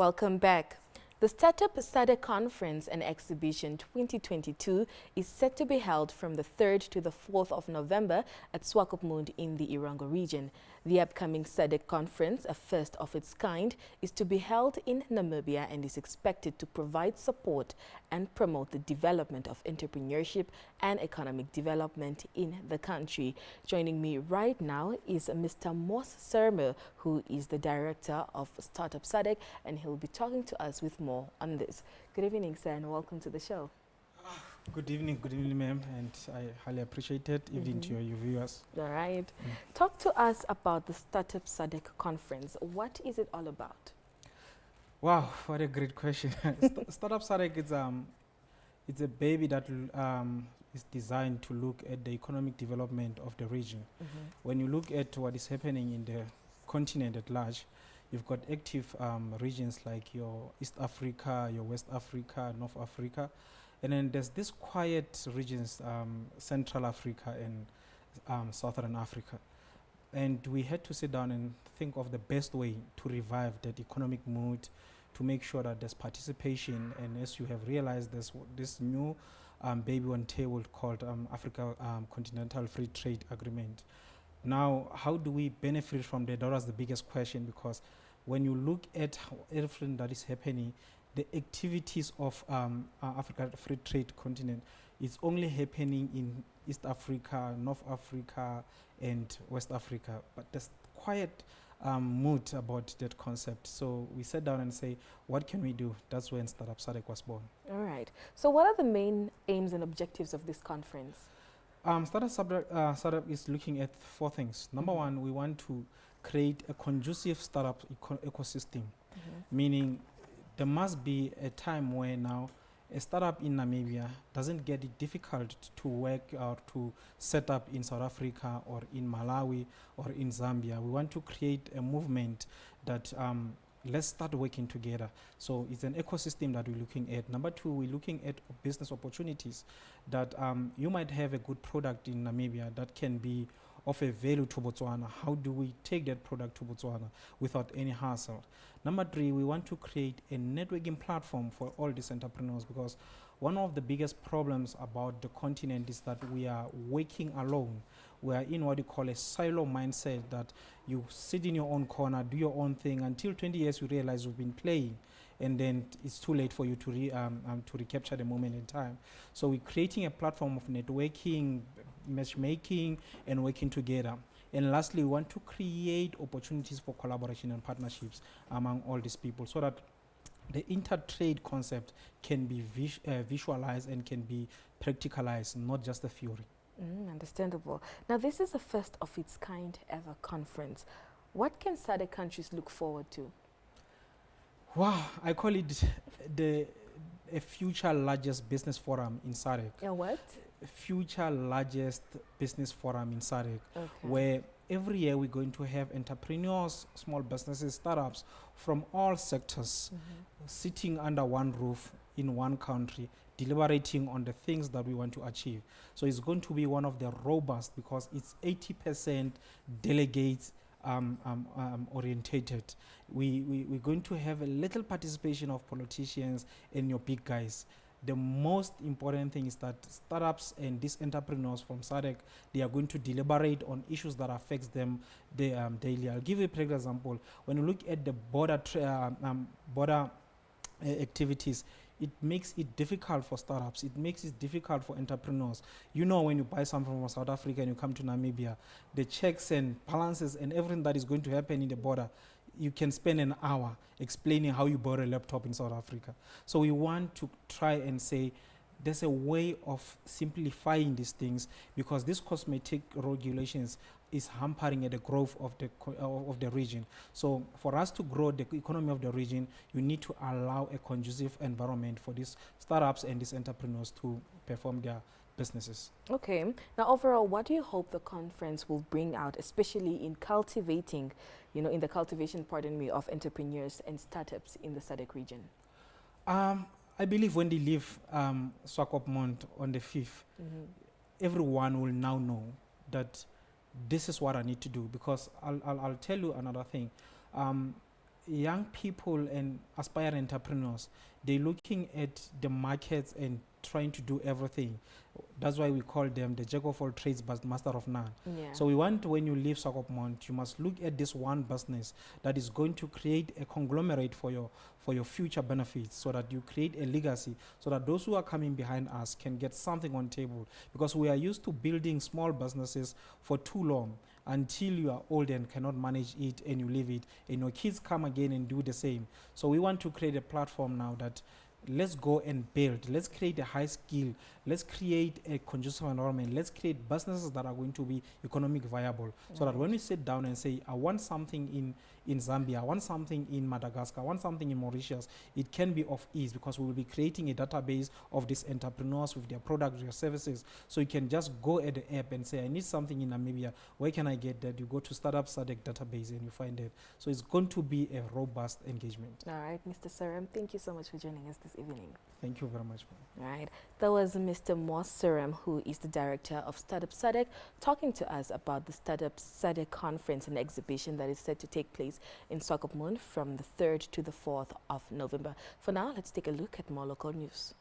Welcome back. The SADC Conference and Exhibition 2022 is set to be held from the 3rd to the 4th of November at Swakopmund in the Erongo Region. The upcoming SADC Conference, a first of its kind, is to be held in Namibia and is expected to provide support and promote the development of entrepreneurship and economic development in the country. Joining me right now is Mr. Moss Sermer, who is the director of Startup SADC, and he'll be talking to us with more on this. Good evening, sir, and welcome to the show. Good evening, ma'am, and I highly appreciate it. Evening to your viewers. All right. Talk to us about the Startup SADC Conference. What is it all about? Wow, what a great question. Startup SADC it's a baby that is designed to look at the economic development of the region. When you look at what is happening in the continent at large, you've got active regions like your East Africa, your West Africa, North Africa. And then there's these quiet regions, Central Africa and Southern Africa. And we had to sit down and think of the best way to revive that economic mood, to make sure that there's participation. And as you have realized, there's this new baby on table called Africa Continental Free Trade Agreement. Now, how do we benefit from that? That was the biggest question, because when you look at everything that is happening, the activities of Africa Free Trade Continent is only happening in East Africa, North Africa, and West Africa. But there's quiet mood about that concept. So we sat down and say, what can we do? That's when Startup SADC was born. All right. So what are the main aims and objectives of this conference? Startup SADC is looking at 4 things. Number one, we want to create a conducive startup ecosystem, meaning there must be a time where now a startup in Namibia doesn't get it difficult to work or to set up in South Africa or in Malawi or in Zambia. We want to create a movement that let's start working together. So it's an ecosystem that we're looking at. Number 2, we're looking at business opportunities that you might have a good product in Namibia that can be of a value to Botswana. How do we take that product to Botswana without any hassle? Number 3, we want to create a networking platform for all these entrepreneurs, because one of the biggest problems about the continent is that we are working alone. We are in what you call a silo mindset, that you sit in your own corner, do your own thing. Until 20 years, you realize you've been playing, and then it's too late for you to recapture the moment in time. So we're creating a platform of networking, matchmaking, and working together. And lastly, we want to create opportunities for collaboration and partnerships among all these people, so that the inter-trade concept can be visualized and can be practicalized, not just a theory. Understandable. Now, this is the first of its kind ever conference. What can SADC countries look forward to? Wow, I call it a future largest business forum in SADC. A what? Future largest business forum in SADC, Okay. where every year we're going to have entrepreneurs, small businesses, startups from all sectors sitting under one roof in one country, deliberating on the things that we want to achieve. So it's going to be one of the robust, because it's 80% delegates orientated. We're going to have a little participation of politicians and your big guys. The most important thing is that startups and these entrepreneurs from SADC, they are going to deliberate on issues that affects them daily. I'll give you a perfect example. When you look at the border activities, it makes it difficult for startups. It makes it difficult for entrepreneurs. You know, when you buy something from South Africa and you come to Namibia, the checks and balances and everything that is going to happen in the border, you can spend an hour explaining how you bought a laptop in South Africa. So we want to try and say there's a way of simplifying these things, because this cosmetic regulations is hampering at the growth of the region. So for us to grow the economy of the region, you need to allow a conducive environment for these startups and these entrepreneurs to perform their businesses. Okay. Now, overall, what do you hope the conference will bring out, especially in cultivating, in the cultivation, of entrepreneurs and startups in the SADC region? I believe when they leave Swakopmund on the 5th, everyone will now know that this is what I need to do, because I'll tell you another thing. young people and aspiring entrepreneurs, they're looking at the markets and trying to do everything. That's why we call them the jack of all trades but master of none. Yeah. So we want, when you leave Swakopmund, you must look at this one business that is going to create a conglomerate for your future benefits, so that you create a legacy, so that those who are coming behind us can get something on table, because we are used to building small businesses for too long, until you are old and cannot manage it and you leave it, and your kids come again and do the same. So we want to create a platform now that, let's go and build, let's create a high skill, let's create a conducive environment, let's create businesses that are going to be economic viable, so that when we sit down and say, I want something in Zambia, I want something in Madagascar, I want something in Mauritius, it can be of ease, because we will be creating a database of these entrepreneurs with their products, their services. So you can just go at the app and say, I need something in Namibia, where can I get that? You go to Startup SADC database and you find it. So it's going to be a robust engagement. All right, Mr. Saram, thank you so much for joining us this evening. Thank you very much. All right, that was Mr. Saram, who is the director of Startup SADC, talking to us about the Startup SADC Conference and Exhibition that is set to take place in Swakopmund from the 3rd to the 4th of November. For now, let's take a look at more local news.